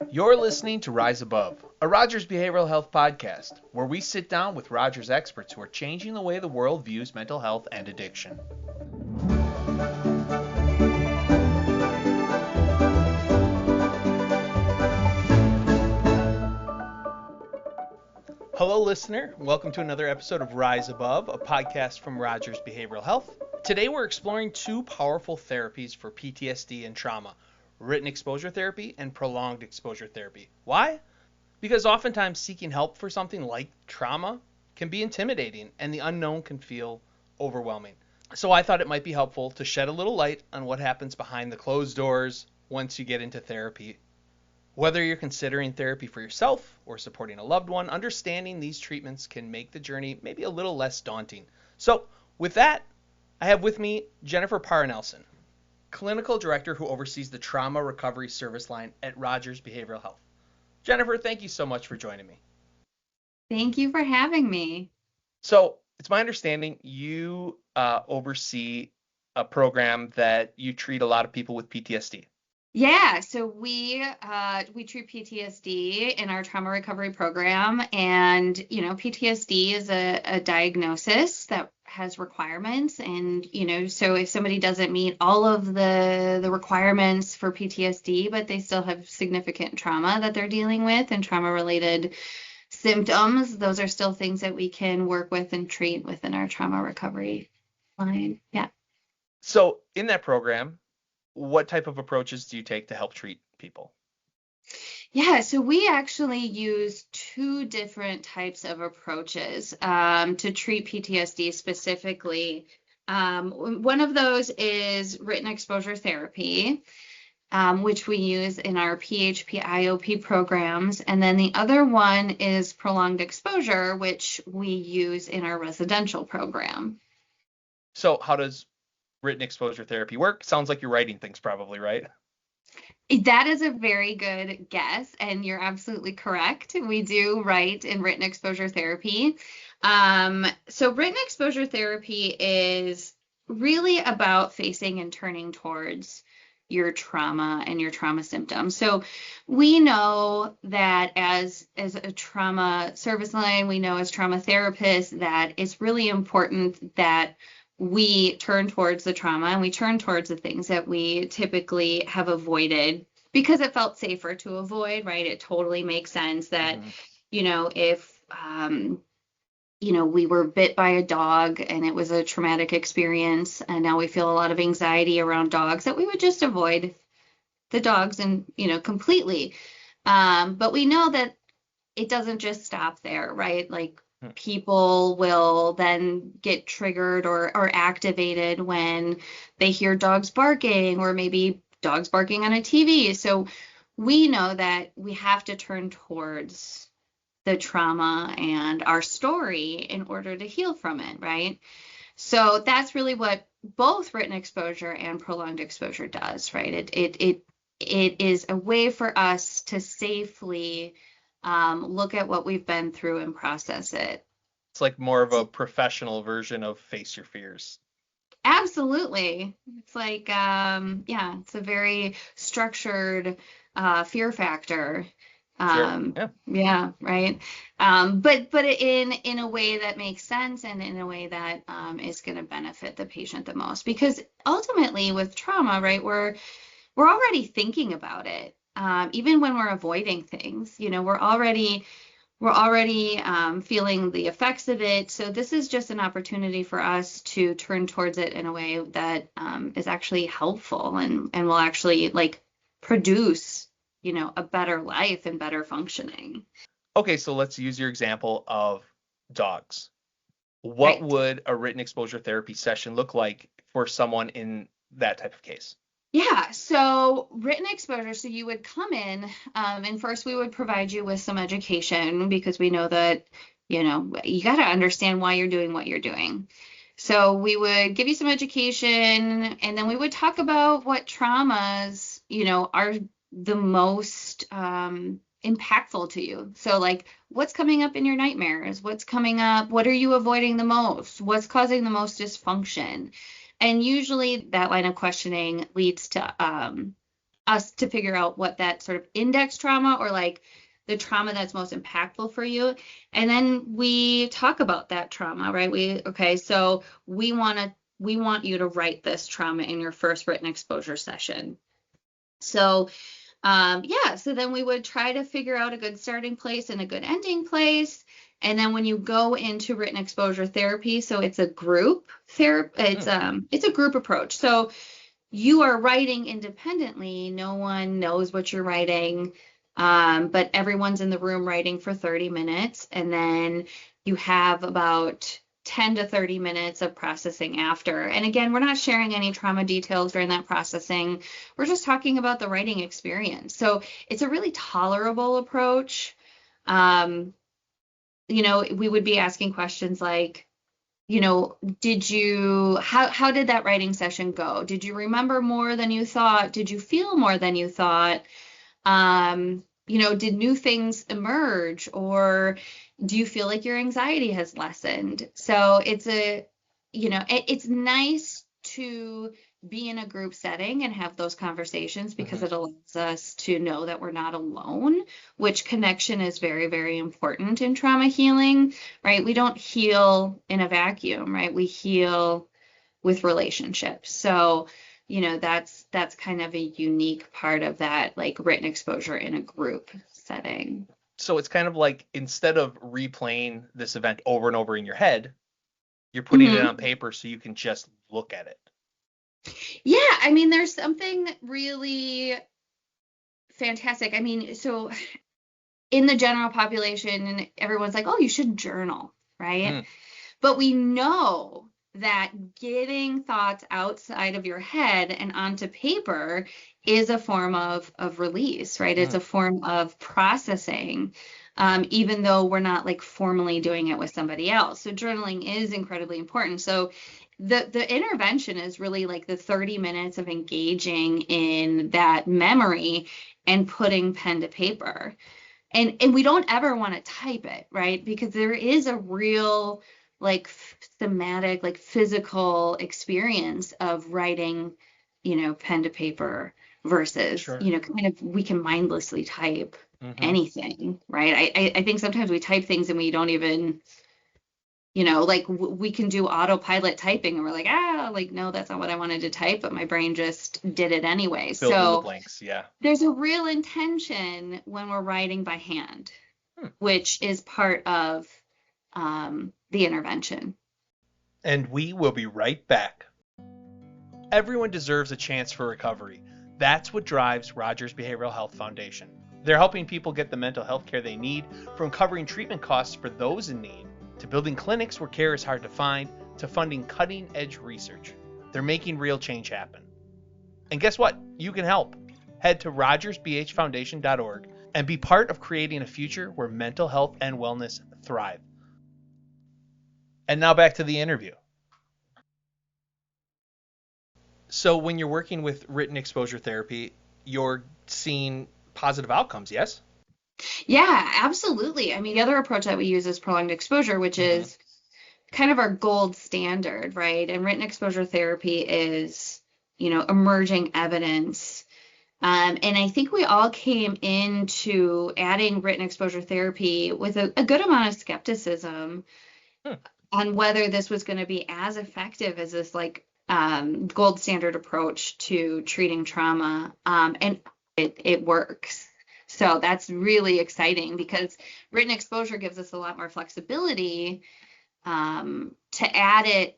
You're listening to Rise Above, a Rogers Behavioral Health podcast, where we sit down with Rogers experts who are changing the way the world views mental health and addiction. Hello, listener. Welcome to another episode of Rise Above, a podcast from Rogers Behavioral Health. Today, we're exploring two powerful therapies for PTSD and trauma: written exposure therapy and prolonged exposure therapy. Why? Because oftentimes seeking help for something like trauma can be intimidating and the unknown can feel overwhelming. So I thought it might be helpful to shed a little light on what happens behind the closed doors once you get into therapy. Whether you're considering therapy for yourself or supporting a loved one, understanding these treatments can make the journey maybe a little less daunting. So with that, I have with me Jennifer Parra Nelsen, Clinical Director who oversees the Trauma Recovery Service Line at Rogers Behavioral Health. Jennifer, thank you so much for joining me. Thank you for having me. So it's my understanding you oversee a program that you treat a lot of people with PTSD. Yeah, so we treat PTSD in our trauma recovery program, and PTSD is a diagnosis that has requirements, and so if somebody doesn't meet all of the requirements for PTSD, but they still have significant trauma that they're dealing with and trauma-related symptoms, those are still things that we can work with and treat within our trauma recovery line. Yeah. So in that program, what type of approaches do you take to help treat people? Yeah, so we actually use two different types of approaches to treat PTSD specifically. One of those is written exposure therapy, which we use in our PHP IOP programs. And then the other one is prolonged exposure, which we use in our residential program. So how does written exposure therapy work? Sounds like you're writing things probably, right? That is a very good guess, and you're absolutely correct. We do write in written exposure therapy. So written exposure therapy is really about facing and turning towards your trauma and your trauma symptoms. So we know that as a trauma service line, we know as trauma therapists that it's really important that we turn towards the trauma and we turn towards the things that we typically have avoided because it felt safer to avoid, right? It totally makes sense that, if, we were bit by a dog and it was a traumatic experience and now we feel a lot of anxiety around dogs, that we would just avoid the dogs and, completely. But we know that it doesn't just stop there, right? Like, people will then get triggered or activated when they hear dogs barking or maybe dogs barking on a TV. So we know that we have to turn towards the trauma and our story in order to heal from it, right? So that's really what both written exposure and prolonged exposure does, right? It is a way for us to safely look at what we've been through and process it. It's like more of a professional version of Face Your Fears. Absolutely. It's like, it's a very structured fear factor. Sure. Yeah. Yeah, right. But in a way that makes sense and in a way that is going to benefit the patient the most. Because ultimately with trauma, right, we're already thinking about it. Even when we're avoiding things, we're already feeling the effects of it. So this is just an opportunity for us to turn towards it in a way that is actually helpful and will actually produce, a better life and better functioning. Okay, so let's use your example of dogs. What would a written exposure therapy session look like for someone in that type of case? Yeah, so written exposure, so you would come in and first we would provide you with some education because we know that, you got to understand why you're doing what you're doing. So we would give you some education and then we would talk about what traumas, are the most impactful to you. So what's coming up in your nightmares? What's coming up? What are you avoiding the most? What's causing the most dysfunction? And usually that line of questioning leads to us to figure out what that sort of index trauma or like the trauma that's most impactful for you. And then we talk about that trauma, right? So we want you to write this trauma in your first written exposure session. So so then we would try to figure out a good starting place and a good ending place. And then when you go into written exposure therapy, so it's a group therapy, it's a group approach. So you are writing independently. No one knows what you're writing, but everyone's in the room writing for 30 minutes. And then you have about 10 to 30 minutes of processing after. And again, we're not sharing any trauma details during that processing. We're just talking about the writing experience. So it's a really tolerable approach. We would be asking questions like, how did that writing session go? Did you remember more than you thought? Did you feel more than you thought? Did new things emerge, or do you feel like your anxiety has lessened? So it's nice to be in a group setting and have those conversations because it allows us to know that we're not alone, which connection is very, very important in trauma healing, right? We don't heal in a vacuum, right? We heal with relationships. So, that's kind of a unique part of that, like written exposure in a group setting. So it's kind of like instead of replaying this event over and over in your head, you're putting it on paper so you can just look at it. Yeah, there's something really fantastic. So in the general population, everyone's like, oh, you should journal, right? But we know that getting thoughts outside of your head and onto paper is a form of release, right? It's a form of processing, even though we're not like formally doing it with somebody else. So journaling is incredibly important. So the intervention is really like the 30 minutes of engaging in that memory and putting pen to paper. And we don't ever want to type it, right? Because there is a real like thematic, like physical experience of writing, pen to paper versus, kind of we can mindlessly type anything, right? I think sometimes we type things and we don't even, we can do autopilot typing and we're like, no, that's not what I wanted to type, but my brain just did it anyway. Filled in the blanks, yeah. There's a real intention when we're writing by hand, which is part of the intervention. And we will be right back. Everyone deserves a chance for recovery. That's what drives Rogers Behavioral Health Foundation. They're helping people get the mental health care they need, from covering treatment costs for those in need, to building clinics where care is hard to find, to funding cutting-edge research. They're making real change happen. And guess what? You can help. Head to rogersbhfoundation.org and be part of creating a future where mental health and wellness thrive. And now back to the interview. So when you're working with written exposure therapy, you're seeing positive outcomes, yes? Yeah, absolutely. The other approach that we use is prolonged exposure, which is kind of our gold standard, right? And written exposure therapy is, emerging evidence. And I think we all came into adding written exposure therapy with a good amount of skepticism on whether this was going to be as effective as this gold standard approach to treating trauma. And it works. So that's really exciting because written exposure gives us a lot more flexibility to add it,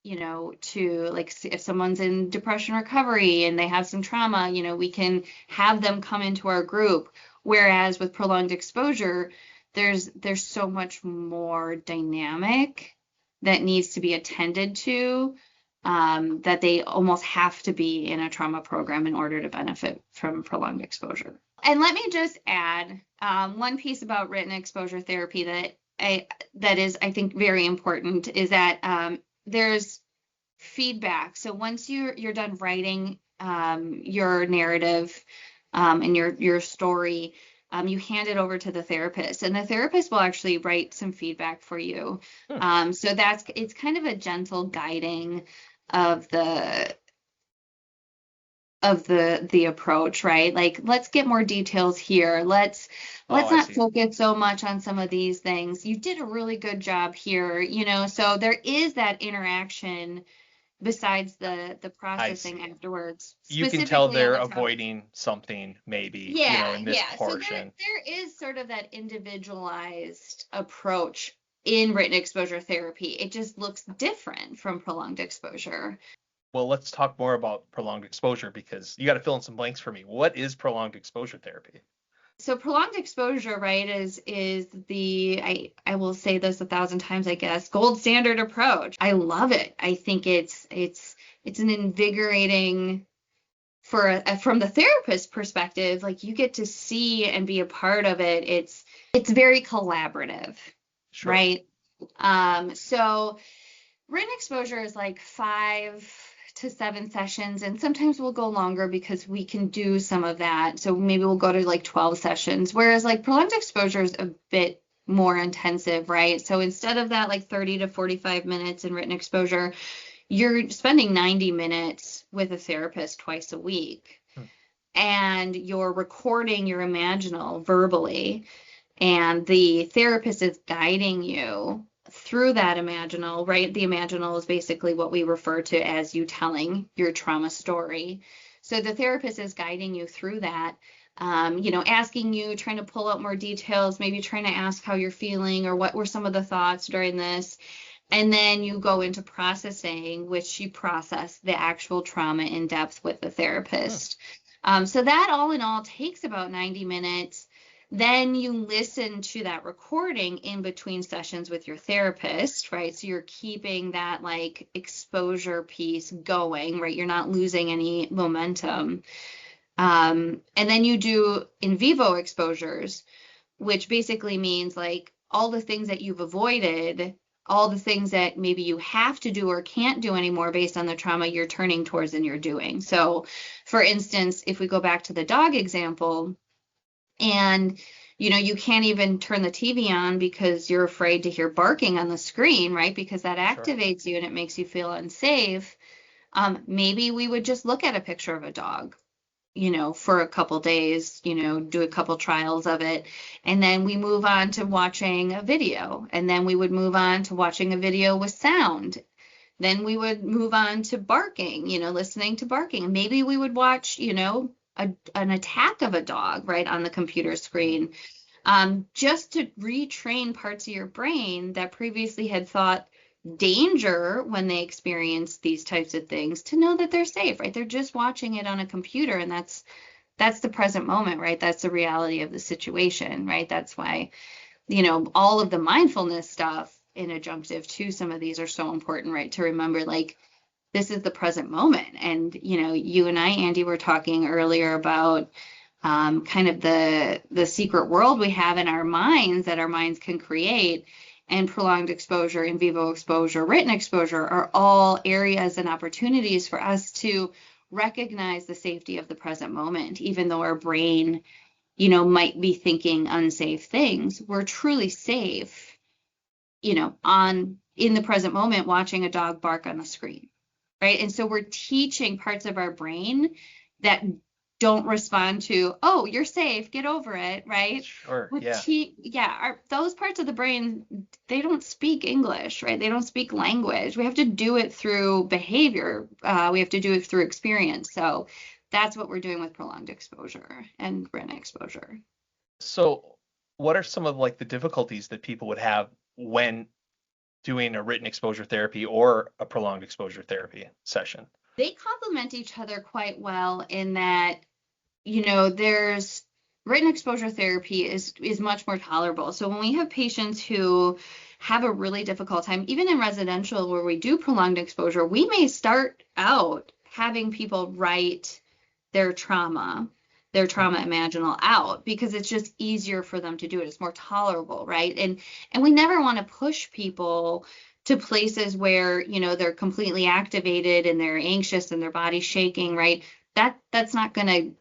to like if someone's in depression recovery and they have some trauma, we can have them come into our group. Whereas with prolonged exposure, there's so much more dynamic that needs to be attended to, that they almost have to be in a trauma program in order to benefit from prolonged exposure. And let me just add one piece about written exposure therapy that is, I think, very important is that there's feedback. So once you're done writing your narrative and your story, you hand it over to the therapist, and the therapist will actually write some feedback for you. So it's kind of a gentle guiding of the of the approach, right? Like, let's get more details here. Oh, Let's I not see. focus so much on some of these things. You did a really good job here, so there is that interaction besides the I processing see. afterwards, You can tell specifically on they're the trauma. avoiding something maybe, Yeah, in this yeah. So portion. there is sort of that individualized approach in written exposure therapy. It just looks different from prolonged exposure. Well, let's talk more about prolonged exposure because you got to fill in some blanks for me. What is prolonged exposure therapy? So prolonged exposure, right, is the I will say this 1,000 times, I guess, gold standard approach. I love it. I think it's an invigorating from the therapist perspective, like you get to see and be a part of it. It's very collaborative, Sure. right? So written exposure is like 5 to 7 sessions, and sometimes we'll go longer because we can do some of that. So maybe we'll go to like 12 sessions, whereas like prolonged exposure is a bit more intensive, right? So instead of that like 30 to 45 minutes in written exposure, you're spending 90 minutes with a therapist twice a week, Hmm. and you're recording your imaginal verbally, and the therapist is guiding you through that imaginal, right? The imaginal is basically what we refer to as you telling your trauma story. So the therapist is guiding you through that, asking you, trying to pull out more details, maybe trying to ask how you're feeling or what were some of the thoughts during this. And then you go into processing, which you process the actual trauma in depth with the Hmm. therapist. So that all in all takes about 90 minutes. Then you listen to that recording in between sessions with your therapist, right? So you're keeping that like exposure piece going, right? You're not losing any momentum. And then you do in vivo exposures, which basically means like all the things that you've avoided, all the things that maybe you have to do or can't do anymore based on the trauma you're turning towards and you're doing. So, for instance, if we go back to the dog example, and you can't even turn the TV on because you're afraid to hear barking on the screen, right? Because that Sure. activates you and it makes you feel unsafe. Maybe we would just look at a picture of a dog, for a couple days, do a couple trials of it. And then we move on to watching a video. And then we would move on to watching a video with sound. Then we would move on to barking, listening to barking. Maybe we would watch, an attack of a dog right on the computer Hmm. screen, just to retrain parts of your brain that previously had thought danger when they experience these types of things to know that they're safe, right? They're just watching it on a computer, and that's the present moment, right? That's the reality of the situation, right? That's why, all of the mindfulness stuff in adjunctive to some of these are so important, right? To remember, like, this is the present moment. And, you and I, Andy, were talking earlier about kind of the secret world we have in our minds that our minds can create. And prolonged exposure, in vivo exposure, written exposure are all areas and opportunities for us to recognize the safety of the present moment, even though our brain, might be thinking unsafe things. We're truly safe, on in the present moment watching a dog bark on the screen, right? And so we're teaching parts of our brain that don't respond to, oh, you're safe, get over it, right? Sure. Yeah. Those parts of the brain, they don't speak English, right? They don't speak language. We have to do it through behavior. We have to do it through experience. So that's what we're doing with prolonged exposure and written exposure. So, what are some of like the difficulties that people would have when doing a written exposure therapy or a prolonged exposure therapy session? They complement each other quite well in that, there's written exposure therapy is much more tolerable. So when we have patients who have a really difficult time, even in residential where we do prolonged exposure, we may start out having people write their trauma, imaginal out because it's just easier for them to do it. It's more tolerable, right? And we never want to push people to places where, they're completely activated and they're anxious and their body's shaking, right? That's not going to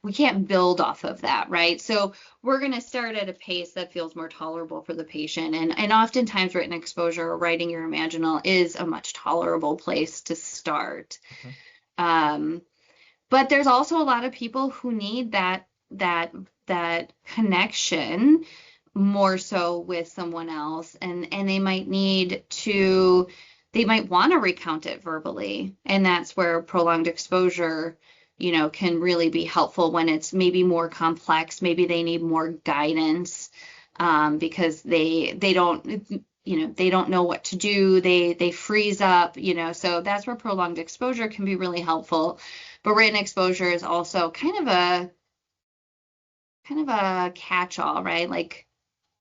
we can't build off of that, right? So we're going to start at a pace that feels more tolerable for the patient. And oftentimes written exposure or writing your imaginal is a much tolerable place to start. Mhm. Um, But there's also a lot of people who need that connection more so with someone else, and they might want to recount it verbally, and that's where prolonged exposure, can really be helpful when it's maybe more complex. Maybe they need more guidance, because they don't know what to do. They freeze up, so that's where prolonged exposure can be really helpful. But written exposure is also kind of a catch-all, right? Like,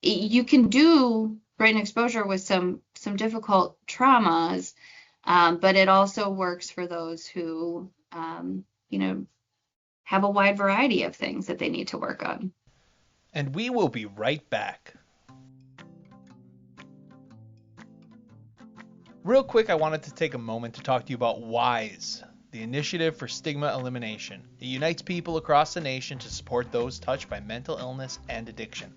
you can do brain exposure with some difficult traumas, but it also works for those who, have a wide variety of things that they need to work on. And we will be right back. Real quick, I wanted to take a moment to talk to you about WISE, the Initiative for Stigma Elimination. It unites people across the nation to support those touched by mental illness and addiction.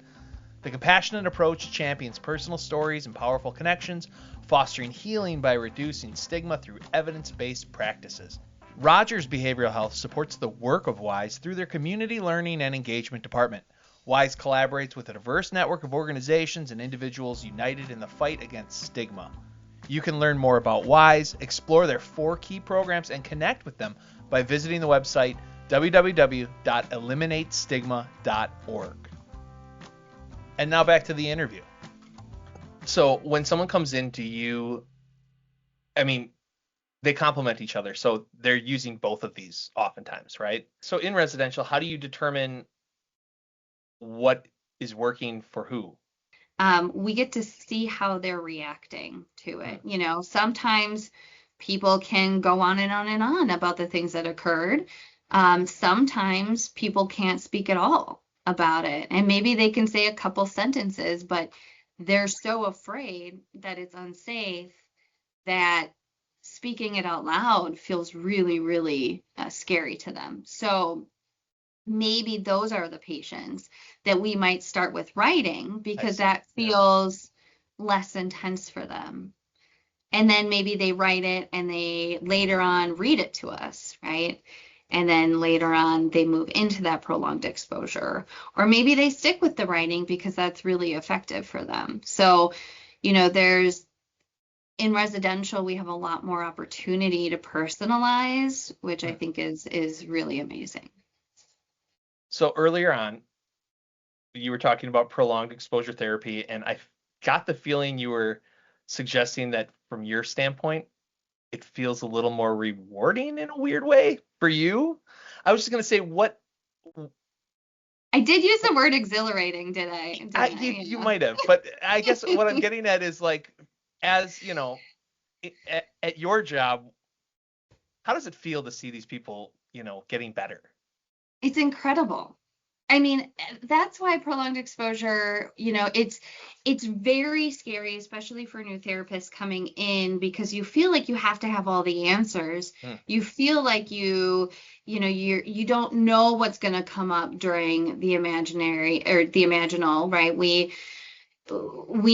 The compassionate approach champions personal stories and powerful connections, fostering healing by reducing stigma through evidence-based practices. Rogers Behavioral Health supports the work of WISE through their Community Learning and Engagement Department. WISE collaborates with a diverse network of organizations and individuals united in the fight against stigma. You can learn more about WISE, explore their 4 key programs, and connect with them by visiting the website www.eliminatestigma.org. And now back to the interview. So when someone comes into you, they complement each other. So they're using both of these oftentimes, right? So in residential, how do you determine what is working for who? We get to see how they're reacting to it. Sometimes people can go on and on and on about the things that occurred. Sometimes people can't speak at all about it. And maybe they can say a couple sentences, but they're so afraid that it's unsafe that speaking it out loud feels really, really scary to them. So maybe those are the patients that we might start with writing, because that feels less intense for them. And then maybe they write it and they later on read it to us, right? And then later on they move into that prolonged exposure. Or maybe they stick with the writing because that's really effective for them. So, in residential, we have a lot more opportunity to personalize, which I think is really amazing. So earlier on, you were talking about prolonged exposure therapy, and I got the feeling you were suggesting that from your standpoint, it feels a little more rewarding in a weird way for you. I was just going to say, what... I did use the word exhilarating, did I? You might have, but I guess what I'm getting at is, like, as, at your job, how does it feel to see these people, getting better? It's incredible. That's why prolonged exposure, it's very scary, especially for new therapists coming in, because you feel like you have to have all the answers. You feel like you don't know what's going to come up during the imaginary or the imaginal, right? We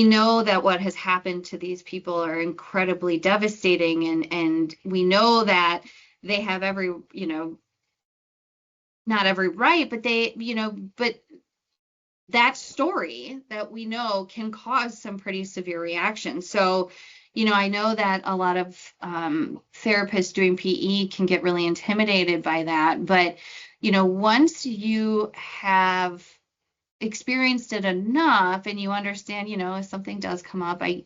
know that what has happened to these people are incredibly devastating, and we know that they have every, not every right, but but that story that we know can cause some pretty severe reactions. So, I know that a lot of therapists doing PE can get really intimidated by that. But, once you have experienced it enough and you understand, if something does come up, we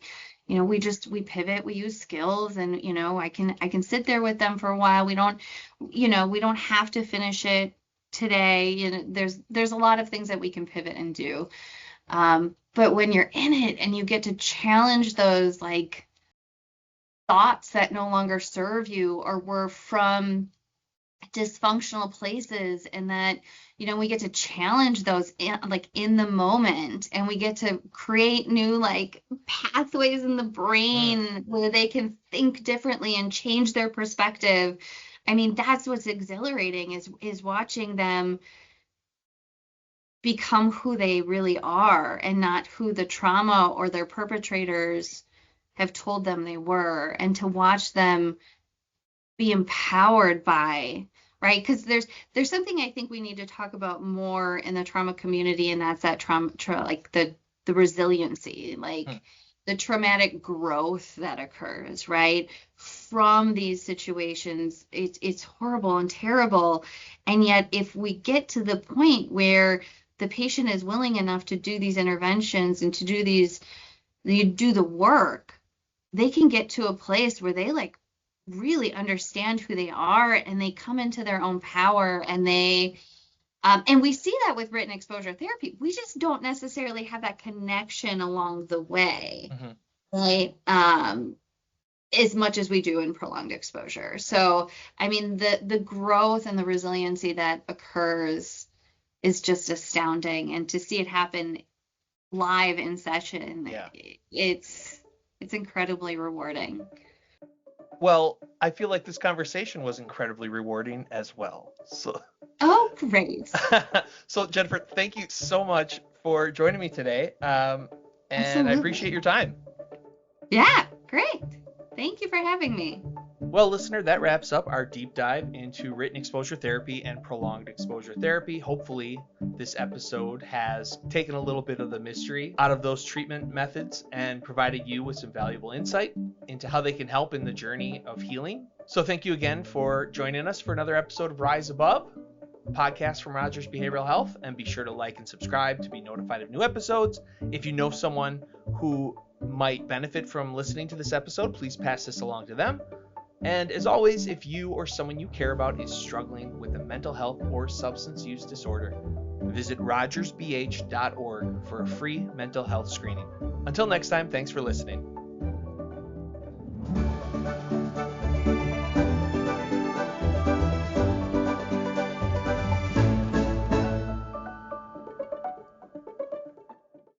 pivot, we use skills, and, I can sit there with them for a while. We don't have to finish it today. There's a lot of things that we can pivot and do. But when you're in it and you get to challenge those, like, thoughts that no longer serve you or were from dysfunctional places, and that, we get to challenge those in the moment, and we get to create new, like, pathways in the brain where they can think differently and change their perspective. That's what's exhilarating, is watching them become who they really are, and not who the trauma or their perpetrators have told them they were, and to watch them be empowered by, right? Because there's something I think we need to talk about more in the trauma community, and that's that like the resiliency, like the traumatic growth that occurs, right? From these situations. It's horrible and terrible. And yet if we get to the point where the patient is willing enough to do these interventions and to do the work, they can get to a place where they like really understand who they are and they come into their own power, and and we see that with written exposure therapy. We just don't necessarily have that connection along the way, right? As much as we do in prolonged exposure. So, I mean, the growth and the resiliency that occurs is just astounding. And to see it happen live in session, it's incredibly rewarding. Well, I feel like this conversation was incredibly rewarding as well. So. Oh, great. So, Jennifer, thank you so much for joining me today. And Absolutely. I appreciate your time. Yeah, great. Thank you for having me. Well, listener, that wraps up our deep dive into written exposure therapy and prolonged exposure therapy. Hopefully, this episode has taken a little bit of the mystery out of those treatment methods and provided you with some valuable insight into how they can help in the journey of healing. So thank you again for joining us for another episode of Rise Above, a podcast from Rogers Behavioral Health. And be sure to like and subscribe to be notified of new episodes. If you know someone who might benefit from listening to this episode, please pass this along to them. And as always, if you or someone you care about is struggling with a mental health or substance use disorder, visit rogersbh.org for a free mental health screening. Until next time, thanks for listening.